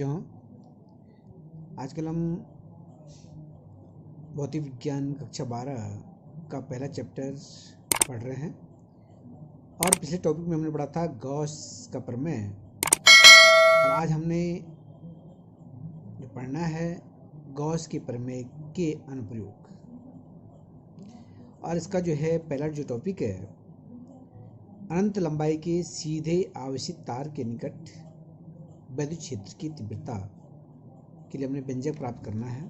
बच्चों, आजकल हम भौतिक विज्ञान कक्षा 12 का पहला चैप्टर पढ़ रहे हैं और पिछले टॉपिक में हमने पढ़ा था गॉस का प्रमेय। और आज हमने जो पढ़ना है गॉस के प्रमेय के अनुप्रयोग। और इसका जो है पहला जो टॉपिक है, अनंत लंबाई के सीधे आवेशित तार के निकट विद्युत क्षेत्र की तीव्रता के लिए हमने व्यंजक प्राप्त करना है।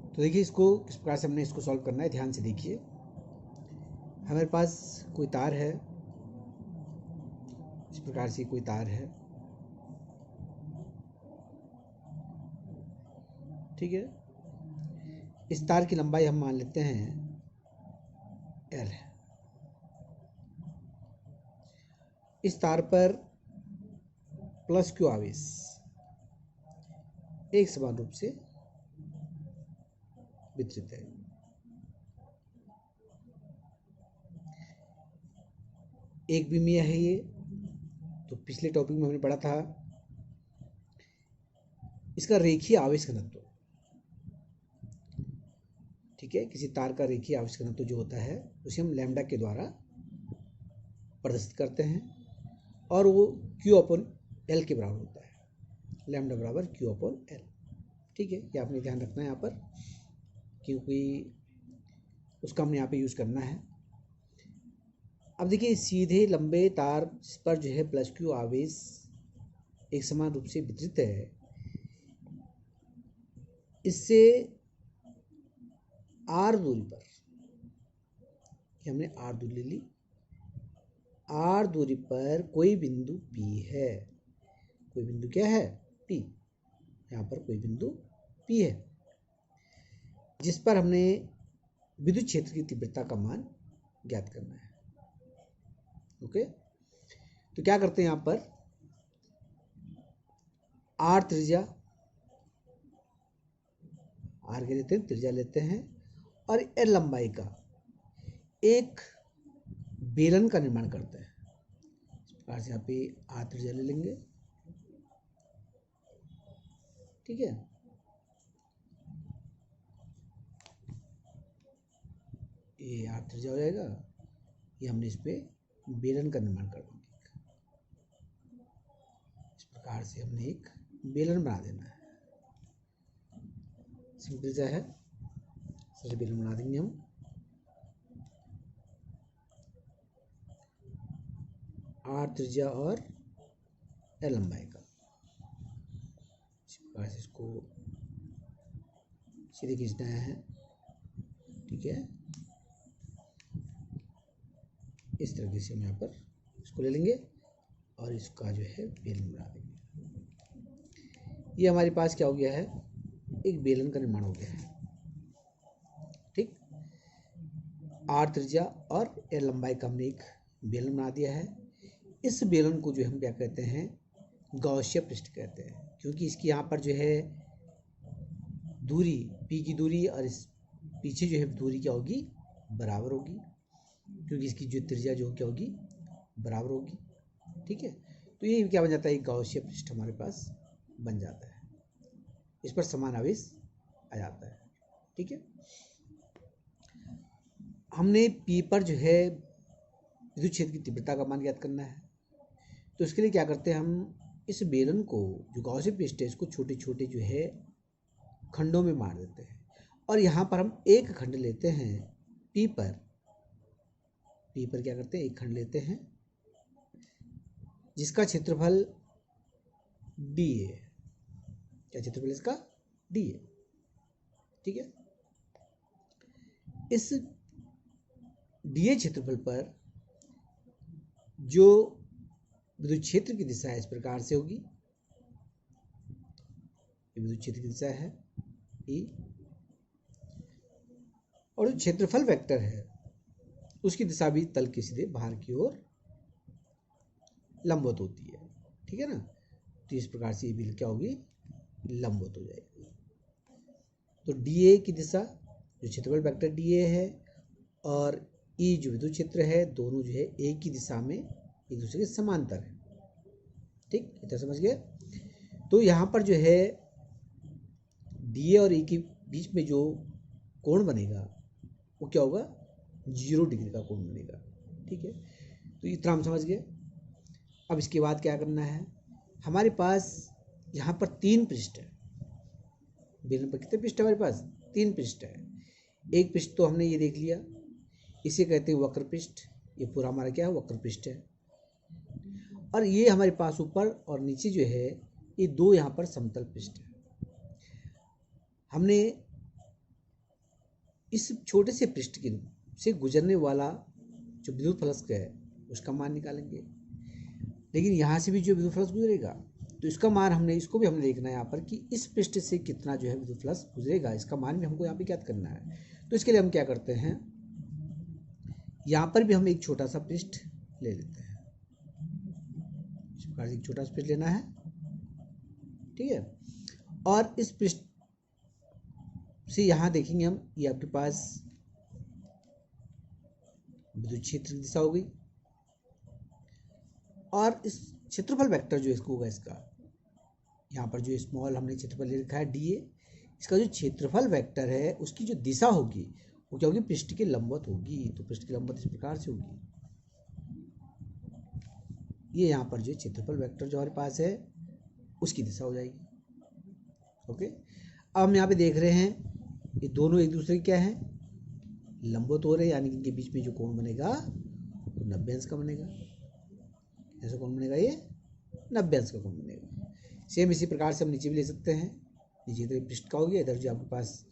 तो देखिए इसको किस प्रकार से हमने इसको सॉल्व करना है, ध्यान से देखिए। हमारे पास कोई तार है, इस प्रकार से कोई तार है, ठीक है। इस तार की लंबाई हम मान लेते हैं L है। इस तार पर प्लस Q आवेश एक समान रूप से वितरित है। एक विमीय है ये। तो पिछले टॉपिक में हमने पढ़ा था इसका रेखीय आवेश घनत्व, ठीक है। किसी तार का रेखीय आवेश घनत्व जो होता है उसे हम लैम्डा के द्वारा प्रदर्शित करते हैं और वो Q/L के बराबर होता है। लैम्डा बराबर Q/L, ठीक है। ये आपने ध्यान रखना है यहाँ पर, क्योंकि उसका हमने यहाँ पे यूज़ करना है। अब देखिए सीधे लंबे तार पर जो है प्लस Q आवेश एक समान रूप से वितरित है। इससे R दूरी पर, हमने R दूरी ले ली, R दूरी पर कोई बिंदु P है। कोई बिंदु क्या है? P। यहाँ पर कोई बिंदु P है जिस पर हमने विद्युत क्षेत्र की तीव्रता का मान ज्ञात करना है। ओके, तो क्या करते हैं यहाँ पर R त्रिज्या, R के लेते हैं, त्रिज्या लेते हैं और L लंबाई का एक बेलन का निर्माण करते हैं। इस प्रकार से यहाँ पे R त्रिज्या ले लेंगे, ठीक है। ये R त्रिज्या हो जाएगा। ये हमने इस पे बेलन का निर्माण कर देंगे। इस प्रकार से हमने एक बेलन बना देना है। सिंपल त्रिज्या है, सबसे बेलन बना देंगे हम। R त्रिज्या और L लंबाई का। इस प्रकार से इसको सीधे खींचना है, ठीक है। इस तरीके से हम यहाँ पर इसको ले लेंगे और इसका जो है बेलन बना देंगे। ये हमारे पास क्या हो गया है, एक बेलन का निर्माण हो गया है, ठीक। R त्रिज्या और L लंबाई का हमने एक बेलन बना दिया है। इस बेलन को जो हम क्या कहते हैं, गॉसियन पृष्ठ कहते हैं, क्योंकि इसकी यहाँ पर जो है दूरी P की दूरी और इस पीछे जो है दूरी क्या होगी, बराबर होगी, क्योंकि इसकी जो त्रिज्या जो क्या होगी, बराबर होगी, ठीक है। तो ये क्या बन जाता है, एक गॉसियन पृष्ठ हमारे पास बन जाता है। इस पर समान आवेश आ जाता है, ठीक है। हमने P पर जो है विद्युत क्षेत्र की तीव्रता का मान ज्ञात करना है। तो इसके लिए क्या करते हैं, हम इस बेलन को जो गॉसियन पृष्ठ है इसको छोटे छोटे जो है खंडों में मार देते हैं और यहाँ पर हम एक खंड लेते हैं P पर क्या करते हैं, एक खंड लेते हैं जिसका क्षेत्रफल D है। क्या क्षेत्रफल इसका? D है, ठीक है। इस DA क्षेत्रफल पर जो विद्युत क्षेत्र की दिशा है इस प्रकार से होगी। विद्युत क्षेत्र की दिशा है E और जो क्षेत्रफल वेक्टर है उसकी दिशा भी तल के सीधे बाहर की ओर लंबवत होती है, ठीक है ना। तो इस प्रकार से ये भी क्या होगी, लंबवत हो जाएगी। तो DA की दिशा जो क्षेत्रफल वेक्टर DA है और E जो विद्युत क्षेत्र है, दोनों जो है एक ही दिशा में एक दूसरे के समांतर है। ठीक, इतना समझ गए। तो यहाँ पर जो है डी ए और ई के बीच में जो कोण बनेगा वो क्या होगा, 0 डिग्री का कोण बनेगा। ठीक है, तो इतना हम समझ गए। अब इसके बाद क्या करना है, हमारे पास यहाँ पर 3 पृष्ठ है। बेलन पर कितने पृष्ठ है हमारे पास, 3 पृष्ठ है। एक पृष्ठ तो हमने ये देख लिया, इसे कहते हैं वक्र पृष्ठ। ये पूरा हमारा क्या है, वक्र पृष्ठ है। और ये हमारे पास ऊपर और नीचे जो है ये 2 यहाँ पर समतल पृष्ठ है। हमने इस छोटे से पृष्ठ के से गुजरने वाला जो विद्युत फलक है उसका मान निकालेंगे। लेकिन यहाँ से भी जो विद्युत फलक गुजरेगा तो इसका मान हमने, इसको भी हमने देखना है यहाँ पर कि इस पृष्ठ से कितना जो है विद्युत फलक गुजरेगा, इसका मान भी हमको यहाँ पे ज्ञात करना है। तो इसके लिए हम क्या करते हैं, यहाँ पर भी हम एक छोटा सा पृष्ठ ले लेते हैं। इस प्रकार से एक छोटा सा पृष्ठ लेना है। ठीक है, और इस पृष्ठ से यहाँ देखेंगे हम, ये आपके पास विद्युत क्षेत्र की दिशा हो गई। और इस क्षेत्रफल वेक्टर जो इसको होगा, इसका यहाँ पर जो स्मॉल हमने क्षेत्रफल ले रखा है डी ए, इसका जो क्षेत्रफल वेक्टर है उसकी जो दिशा होगी वो क्या होगी, पृष्ठ के लंबवत होगी। तो पृष्ठ की लंबवत इस प्रकार से होगी। ये यहाँ पर जो क्षेत्रफल वेक्टर जो हमारे पास है उसकी दिशा हो जाएगी। ओके, अब हम यहाँ पे देख रहे हैं ये दोनों एक दूसरे के क्या है, लंबवत हो रहे हैं, यानी कि इनके बीच में जो कोण बनेगा वो 90 अंश का बनेगा। ऐसा कोण बनेगा, ये 90 अंश का कोण बनेगा। सेम इसी प्रकार से हम नीचे भी ले सकते हैं। नीचे इधर पृष्ठ का हो गया, इधर जो आपके पास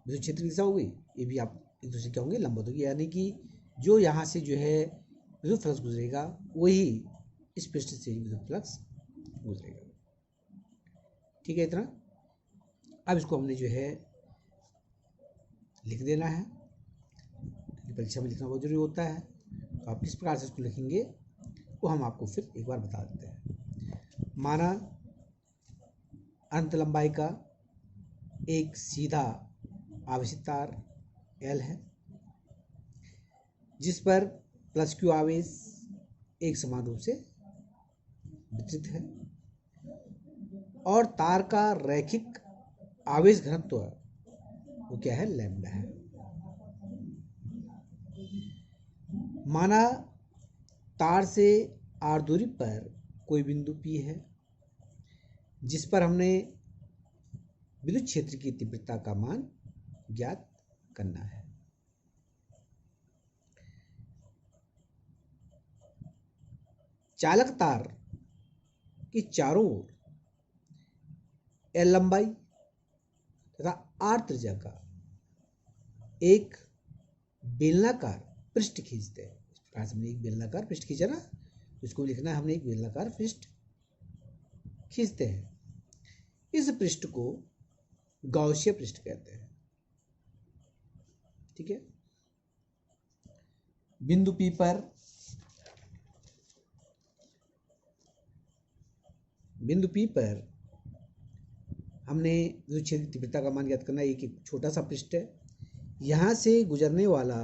विद्युत क्षेत्र की दिशा हो गई, ये भी आप एक दूसरे क्या होंगे, लंबवत होगी। यानी कि जो यहाँ से जो है विद्युत फ्लक्स गुजरेगा वही इस पृष्ठ से विद्युत फ्लक्स गुजरेगा। ठीक है, इतना। अब इसको हमने जो है लिख देना है, परीक्षा में लिखना बहुत जरूरी होता है। तो आप किस प्रकार से इसको लिखेंगे वो हम आपको फिर एक बार बता देते हैं। माना अनंत लंबाई का एक सीधा आवेशित तार L है, जिस पर प्लस क्यू आवेश एक समान रूप से वितरित है, और तार का रैखिक आवेश घनत्व वो क्या है, लैम्डा है। माना तार से r दूरी पर कोई बिंदु P है, जिस पर हमने विद्युत क्षेत्र की तीव्रता का मान ज्ञात करना है। चालक तार की चारों ओर L लंबाई तथा R त्रिज्या का एक बेलनाकार पृष्ठ खींचते हैं। इस प्रकार से हमने एक बेलनाकार पृष्ठ खींचा ना, तो इसको लिखना है हमने एक बेलनाकार पृष्ठ खींचते हैं। इस पृष्ठ को गाउसीय पृष्ठ कहते हैं। ठीक है, बिंदु P पर हमने विद्युत क्षेत्र की तीव्रता का मान ज्ञात करना है। एक छोटा सा पृष्ठ है, यहाँ से गुजरने वाला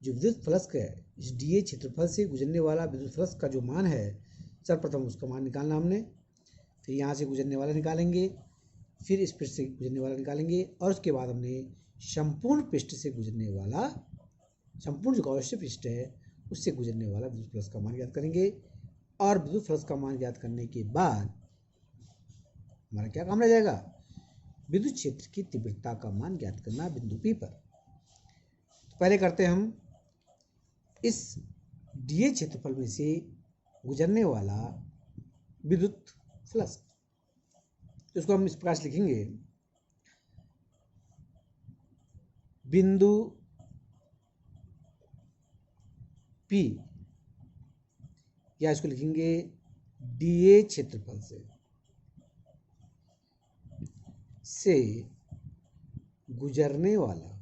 जो विद्युत फ्लक्स है, इस डीए क्षेत्रफल से गुजरने वाला विद्युत फ्लक्स का जो मान है, सर्वप्रथम उसका मान निकालना हमने। फिर यहाँ से गुजरने वाला निकालेंगे, फिर इस पृष्ठ से गुजरने वाला निकालेंगे, और उसके बाद हमने संपूर्ण पृष्ठ से गुजरने वाला, संपूर्ण जो गाउसीय पृष्ठ है उससे गुजरने वाला विद्युत फ्लक्स का मान ज्ञात करेंगे। और विद्युत फ्लक्स का मान ज्ञात करने के बाद हमारा क्या काम रह जाएगा, विद्युत क्षेत्र की तीव्रता का मान ज्ञात करना बिंदु P पर। तो पहले करते हैं हम इस डीए क्षेत्रफल में से गुजरने वाला विद्युत फ्लक्स, तो इसको हम इस प्रकार से लिखेंगे, बिंदु P, या इसको लिखेंगे डीए क्षेत्रफल से गुजरने वाला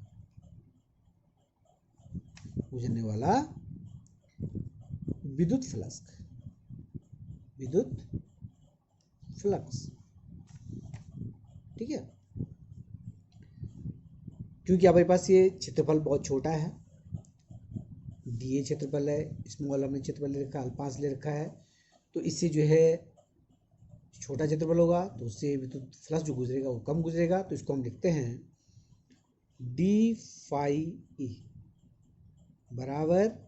विद्युत फ्लक्स। ठीक है, क्योंकि हमारे पास ये क्षेत्रफल बहुत छोटा है, डीए क्षेत्रफल है, स्मॉल हमने क्षेत्रफल ले रखा है, अल्पांश ले रखा है, तो इससे जो है छोटा क्षेत्रफल होगा तो उससे विद्युत फ्लक्स जो गुजरेगा वो कम गुजरेगा। तो इसको हम लिखते हैं डी फाई ई बराबर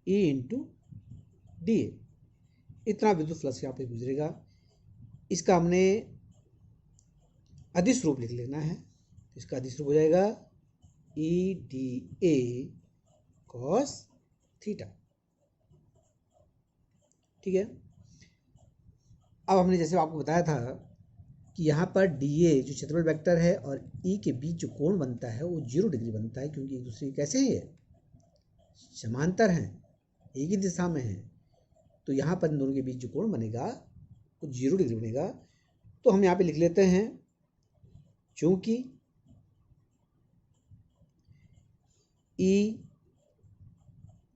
E इंटू डी ए, इतना विद्युत फ्लक्स यहाँ पे गुजरेगा। इसका हमने अदिश रूप लिख लेना है। इसका अदिश रूप हो जाएगा ई डी ए कॉस थीटा। ठीक है। अब हमने जैसे आपको बताया था कि यहाँ पर डी ए जो क्षेत्रफल वेक्टर है और ई के बीच जो कोण बनता है वो 0 डिग्री बनता है, क्योंकि एक दूसरे कैसे है, समांतर हैं, एक ही दिशा में है। तो यहाँ पर इन दोनों के बीच जो कोण बनेगा वो 0 डिग्री बनेगा। तो हम यहाँ पे लिख लेते हैं चूंकि ई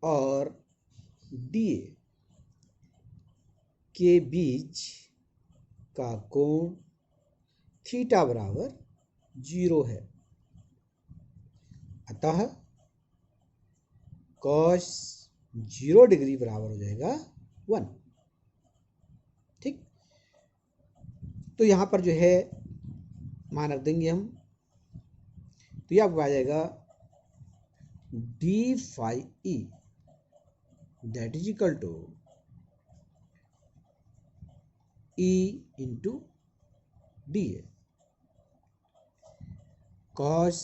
और डी ए के बीच का कोण थीटा बराबर 0 है, अतः कॉस 0 डिग्री बराबर हो जाएगा 1। ठीक। तो यहाँ पर जो है मान रख देंगे हम, तो ये आपको आ जाएगा D phi E that is equal to E into D A cos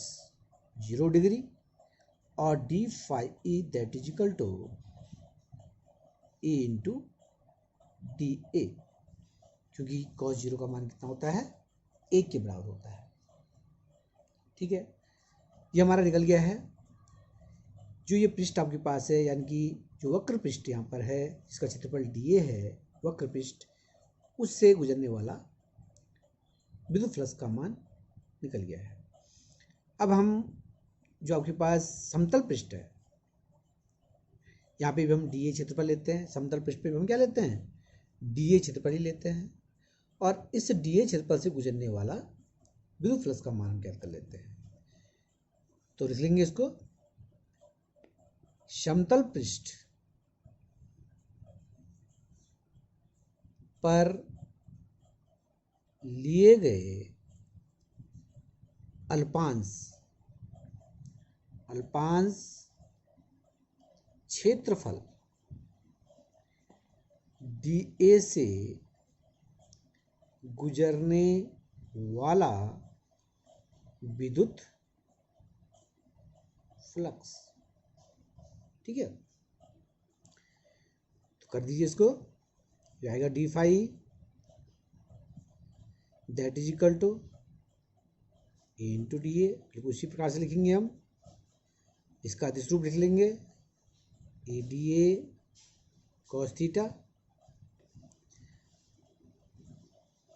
0 degree और d phi E that is equal to A into D A, क्योंकि कॉस 0 का मान कितना होता है, 1 के बराबर होता है। ठीक है, ये हमारा निकल गया है। जो ये पृष्ठ आपके पास है, यानी कि जो वक्र पृष्ठ यहाँ पर है जिसका क्षेत्रफल डी ए है, वक्र पृष्ठ, उससे गुजरने वाला विद्युत फ्लक्स का मान निकल गया है। अब हम जो आपके पास समतल पृष्ठ है, यहाँ पे भी हम डी ए क्षेत्रफल लेते हैं, समतल पृष्ठ पे भी हम क्या लेते हैं, डी ए क्षेत्रफल ही लेते हैं, और इस डी ए क्षेत्रफल से गुजरने वाला विद्युत फ्लक्स का मान हम ज्ञात कर लेते हैं। तो लिख लेंगे इसको, समतल पृष्ठ पर लिए गए अल्पांश क्षेत्रफल डी ए से गुजरने वाला विद्युत फ्लक्स। ठीक है, तो कर दीजिए इसको, आएगा D phi that is equal to A into D A. बिल्कुल उसी प्रकार से लिखेंगे हम, इसका अदिश रूप लिख लेंगे A D A cos theta.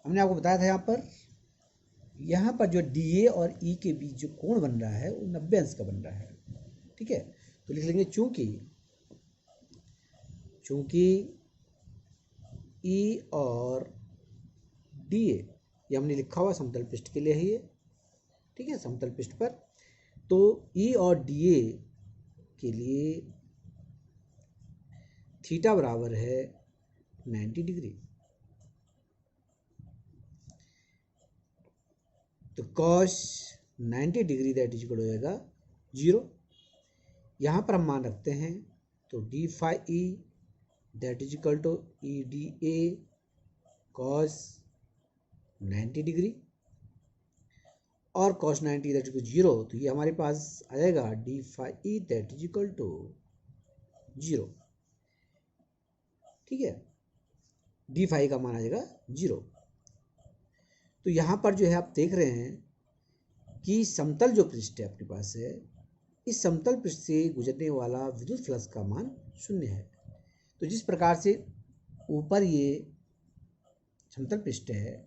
हमने आपको बताया था यहाँ पर जो डी ए और ई के बीच जो कोण बन रहा है वो 90 अंश का बन रहा है। ठीक है, तो लिख लेंगे चूंकि ई और डी ए, ये हमने लिखा हुआ समतल पृष्ठ के लिए है ये। ठीक है, समतल पृष्ठ पर तो ई और डी ए के लिए थीटा बराबर है 90 डिग्री। तो cos 90 degree that is equal हो जाएगा 0। यहाँ पर हम मान रखते हैं, तो D phi E that is equal to E D A cos 90 degree और कॉस 90 दैट इज 0। तो ये हमारे पास आ जाएगा D phi E that is equal to 0। ठीक है, डी फाई का मान आ जाएगा 0। तो यहाँ पर जो है आप देख रहे हैं कि समतल जो पृष्ठ है आपके पास है, इस समतल पृष्ठ से गुजरने वाला विद्युत फ्लक्स का मान 0 है। तो जिस प्रकार से ऊपर ये समतल पृष्ठ है,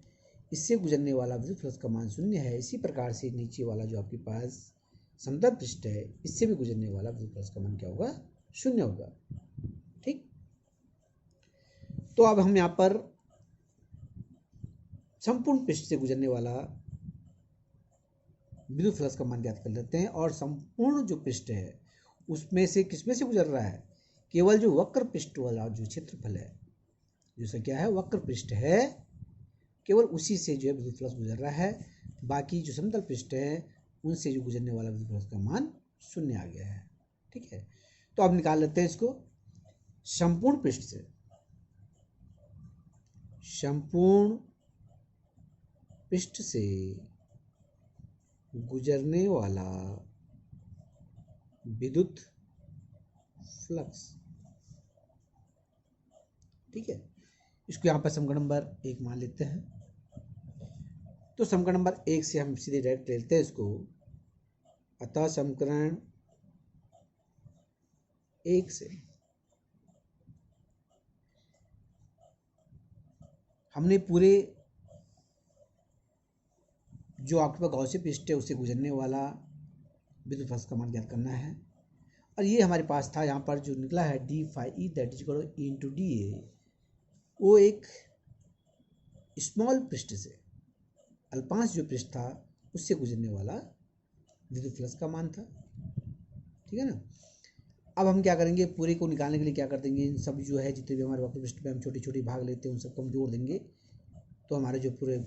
इससे गुजरने वाला विद्युत फ्लक्स का मान 0 है, इसी प्रकार से नीचे वाला जो आपके पास समतल पृष्ठ है, इससे भी गुजरने वाला विद्युत फ्लक्स का मान क्या होगा, 0 होगा। ठीक, तो अब हम यहाँ पर संपूर्ण पृष्ठ से गुजरने वाला विद्युत फ्लक्स का मान ज्ञात कर लेते हैं। और संपूर्ण जो पृष्ठ है उसमें से किसमें से गुजर रहा है, केवल जो वक्र पृष्ठ वाला जो क्षेत्रफल है जैसा क्या है, वक्र पृष्ठ है, केवल उसी से जो है विद्युत फ्लक्स गुजर रहा है, बाकी जो समतल पृष्ठ है उनसे जो गुजरने वाला विद्युत फ्लक्स का मान शून्य आ गया है। ठीक है, तो अब निकाल लेते हैं इसको। संपूर्ण पृष्ठ से, संपूर्ण पृष्ठ से गुजरने वाला विद्युत फ्लक्स, ठीक है, इसको यहाँ पर समीकरण नंबर 1 मान लेते हैं। तो समीकरण नंबर 1 से हम सीधे डायरेक्ट लेते हैं इसको। अतः समीकरण 1 से हमने पूरे जो आपके पास गॉसियन पृष्ठ है उससे गुजरने वाला विद्युत फ्लक्स का मान ज्ञात करना है। और ये हमारे पास था, यहाँ पर जो निकला है D phi E that is equal to E into D A, वो एक स्मॉल पृष्ठ से, अल्पांश जो पृष्ठ था उससे गुजरने वाला विद्युत फ्लक्स का मान था। ठीक है ना। अब हम क्या करेंगे, पूरे को निकालने के लिए क्या कर देंगे, इन सब जो है जितने भी हमारे वक्र पृष्ठ पे हम छोटी छोटी भाग लेते हैं उन सबको हम जोड़ देंगे, तो हमारे जो पूरे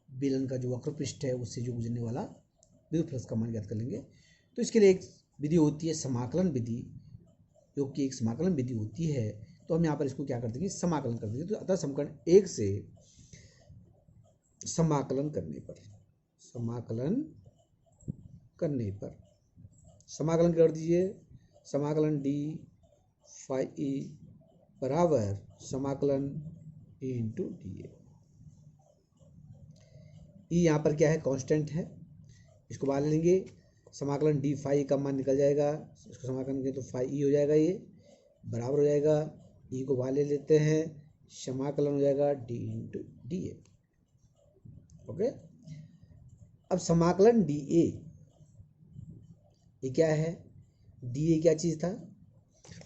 बेलन का जो वक्र पृष्ठ है उससे जो गुजरने वाला विद्युत फ्लक्स का मान ज्ञात कर लेंगे। तो इसके लिए एक विधि होती है समाकलन विधि, जो कि एक समाकलन विधि होती है। तो हम यहाँ पर इसको क्या कर देंगे, समाकलन कर देंगे। तो अतः समीकरण 1 से समाकलन करने पर, समाकलन कर दीजिए। समाकलन डी फाई ई बराबर समाकलन ई इंटू डी ए। ई यहाँ पर क्या है, कांस्टेंट है, इसको बाहर ले लेंगे। समाकलन डी फाई का मान निकल जाएगा, इसको समाकलन करें तो फाई ई हो जाएगा, ये बराबर हो जाएगा, ई को बाहर ले लेते हैं, समाकलन हो जाएगा D into D A. Okay, अब समाकलन डी ए, ये क्या है, डी ए क्या चीज़ था,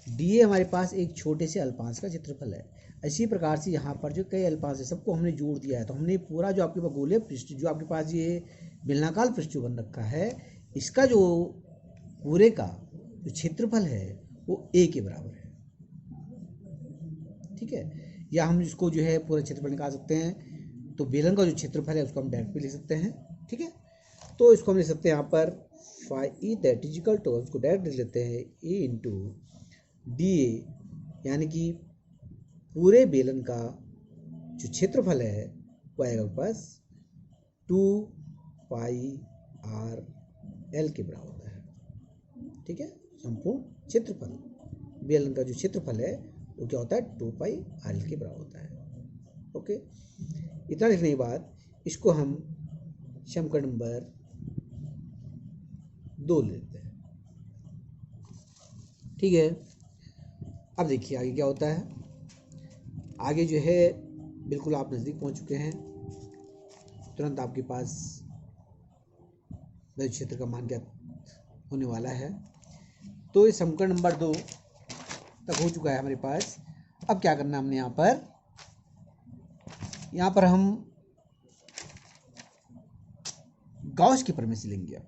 डी ए हमारे पास एक छोटे से अल्पांश का क्षेत्रफल है। इसी प्रकार से यहाँ पर जो कई अल्पांश है सबको हमने जोड़ दिया है। तो हमने पूरा जो आपके पास गोलीय पृष्ठ, जो आपके पास ये बेलनाकार पृष्ठ जो बन रखा है, इसका जो पूरे का जो क्षेत्रफल है वो ए के बराबर है। ठीक है, या हम इसको जो है पूरा क्षेत्रफल निकाल सकते हैं। तो बेलन का जो क्षेत्रफल है उसको हम डायरेक्ट भी लिख सकते हैं। ठीक है, तो इसको हम लिख सकते हैं यहाँ पर phi E that is equal to, उसको डायरेक्ट लिख लेते हैं ए इंटू डी ए, यानी कि पूरे बेलन का जो क्षेत्रफल है वो आएगा पास 2 पाई आर एल के बराबर होता है। ठीक है, संपूर्ण क्षेत्रफल, बेलन का जो क्षेत्रफल है वो क्या होता है, 2 पाई आर एल के बराबर होता है। ओके, इतना लिखने के बाद इसको हम समीकरण नंबर 2 लेते हैं। ठीक है, अब देखिए आगे क्या होता है। आगे जो है बिल्कुल आप नज़दीक पहुंच चुके हैं, तुरंत आपके पास विद्युत क्षेत्र का मान ज्ञात होने वाला है। तो इस समीकरण नंबर 2 तक हो चुका है हमारे पास। अब क्या करना है हमने यहाँ पर हम गाउस के प्रमेय से लेंगे। अब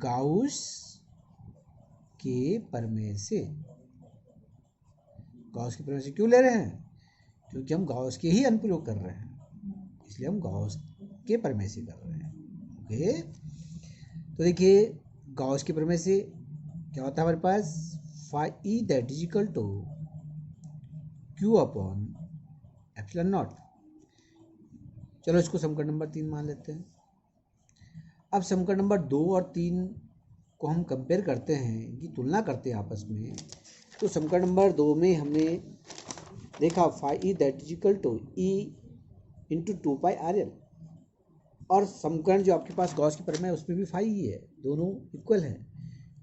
गाउस के प्रमेय से, गाउस के प्रमेय से क्यों ले रहे हैं, क्योंकि हम गाउस के ही अनुप्रयोग कर रहे हैं, इसलिए हम गाउस के प्रमेय से कर रहे हैं। ओके, तो देखिए गाउस के प्रमेय से क्या होता है हमारे पास, phi E that is equal to Q upon epsilon naught. चलो इसको समीकरण नंबर 3 मान लेते हैं। अब समीकरण नंबर 2 और 3 को हम कंपेयर करते हैं, कि तुलना करते हैं आपस में। तो समीकरण नंबर 2 में हमने देखा phi E that is equal to E into 2 pi R L, और समीकरण जो आपके पास गॉस के प्रमेय है उसमें भी फाई ही है, दोनों इक्वल हैं।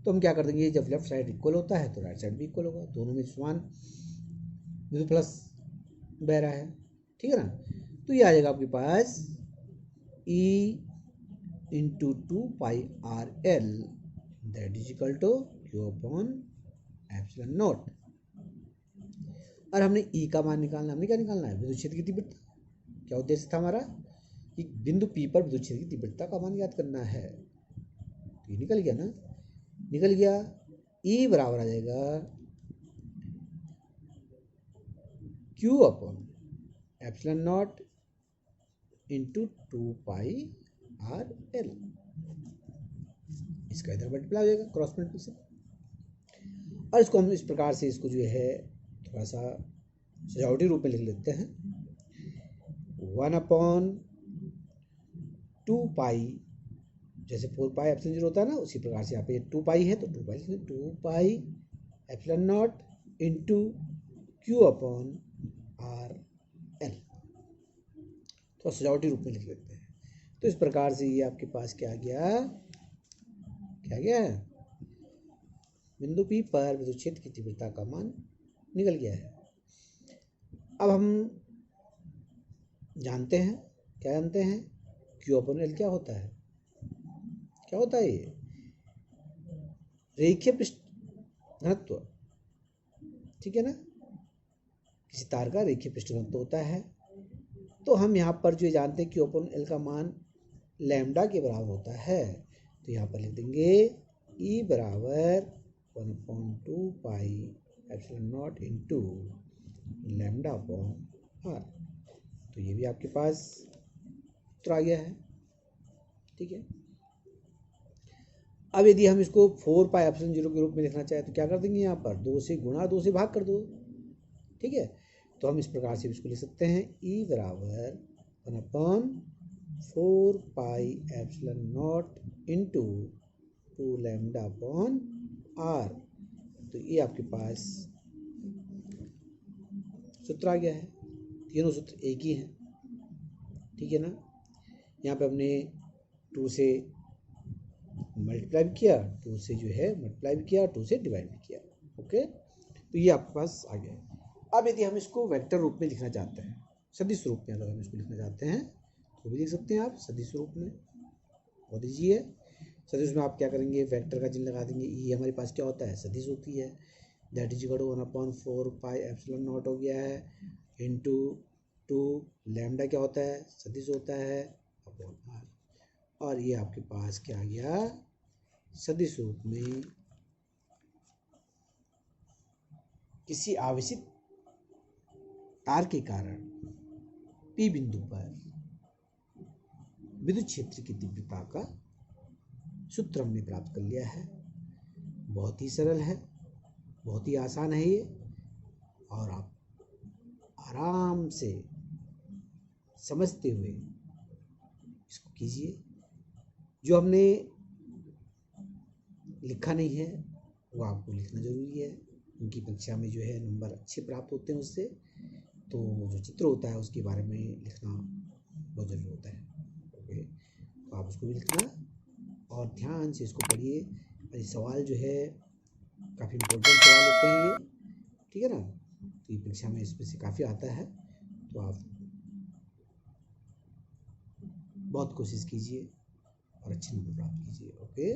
तो हम क्या कर देंगे, जब लेफ्ट साइड इक्वल होता है तो राइट साइड भी इक्वल होगा, दोनों में समान विद्युत प्लस बह रहा है। ठीक है ना, तो ये आ जाएगा आपके पास E into 2 pi R L that is equal to Q upon epsilon naught. और हमने ई का मान निकालना, हमने क्या निकालना है, विद्युत क्षेत्र की तीव्रता। क्या उद्देश्य था हमारा, कि बिंदु पी पर विद्युत क्षेत्र की तीव्रता का मान ज्ञात करना है। तो ये निकल गया ना, निकल गया। ई बराबर आ जाएगा Q upon epsilon nought into 2 pi R L. इसका इधर मल्टीप्लाई हो जाएगा क्रॉस मल्टीप्लिकेशन। और इसको हम इस प्रकार से इसको जो है थोड़ा सा सजावटी रूप में लिख लेते हैं। 1/2 पाई, जैसे 4 पाई एप्सिलॉन 0 होता है ना, उसी प्रकार से यहाँ पे 2 पाई है तो 2 पाई लिखेंगे। 2 पाई epsilon nought into Q upon R L. तो सजावटी रूप में लिख लेते हैं। तो इस प्रकार से ये आपके पास क्या गया है, बिंदु P पर विद्युत क्षेत्र की तीव्रता का मान निकल गया है। अब हम जानते हैं, क्या जानते हैं, Q अपॉन एल क्या होता है ये रेखीय पृष्ठ घनत्व, ठीक है ना, किसी तार का रेखीय पृष्ठ घनत्व होता है। तो हम यहाँ पर जो जानते हैं Q अपॉन एल का मान लैम्डा के बराबर होता है, तो यहाँ पर लिख देंगे E बराबर 1/2 pi epsilon nought into lambda upon R. तो ये भी आपके पास उत्तर आ गया है, ठीक है। अब यदि हम इसको 4 पाई एप्सिलॉन 0 के रूप में लिखना चाहें तो क्या कर देंगे, यहाँ पर 2 से गुणा 2 से भाग कर दो, ठीक है। तो हम इस प्रकार से इसको लिख सकते हैं E बराबर 1/4 pi epsilon nought into 2 lambda upon R. तो ये आपके पास सूत्र आ गया है। तीनों सूत्र एक ही हैं, ठीक है ना। यहाँ पे हमने 2 से मल्टीप्लाई भी किया, 2 से जो है मल्टीप्लाई भी किया, 2 से डिवाइड भी किया, ओके। तो ये आपके पास आ गया है। अब यदि हम इसको वेक्टर रूप में लिखना चाहते हैं, सदिश रूप में अगर हम इसको लिखना चाहते हैं तो भी लिख सकते हैं आप सदिश रूप में। बहुत ईजी है। सदिश में आप क्या करेंगे, वेक्टर का चिन्ह लगा देंगे। ये हमारे पास क्या होता है, सदिश होती है। That is equal to 1/4 pi epsilon nought हो गया है इंटू 2 लैम्डा क्या होता है, सदिश होता है, अपॉन आर। और ये आपके पास क्या आ गया, सदिश रूप में किसी आवेशित तार के कारण P बिंदु पर विद्युत क्षेत्र की तीव्रता का सूत्र हमने प्राप्त कर लिया है। बहुत ही सरल है, बहुत ही आसान है ये, और आप आराम से समझते हुए इसको कीजिए। जो हमने लिखा नहीं है वो आपको लिखना जरूरी है, क्योंकि परीक्षा में जो है नंबर अच्छे प्राप्त होते हैं उससे। तो जो चित्र होता है उसके बारे में लिखना बहुत जरूरी होता है, ओके। तो आप उसको भी लिखना और ध्यान से इसको पढ़िए। ये सवाल जो है काफ़ी इम्पोर्टेंट सवाल होते हैं ये, ठीक है ना। तो ये परीक्षा में इसमें से काफ़ी आता है, तो आप बहुत कोशिश कीजिए और अच्छे नंबर प्राप्त कीजिए, ओके।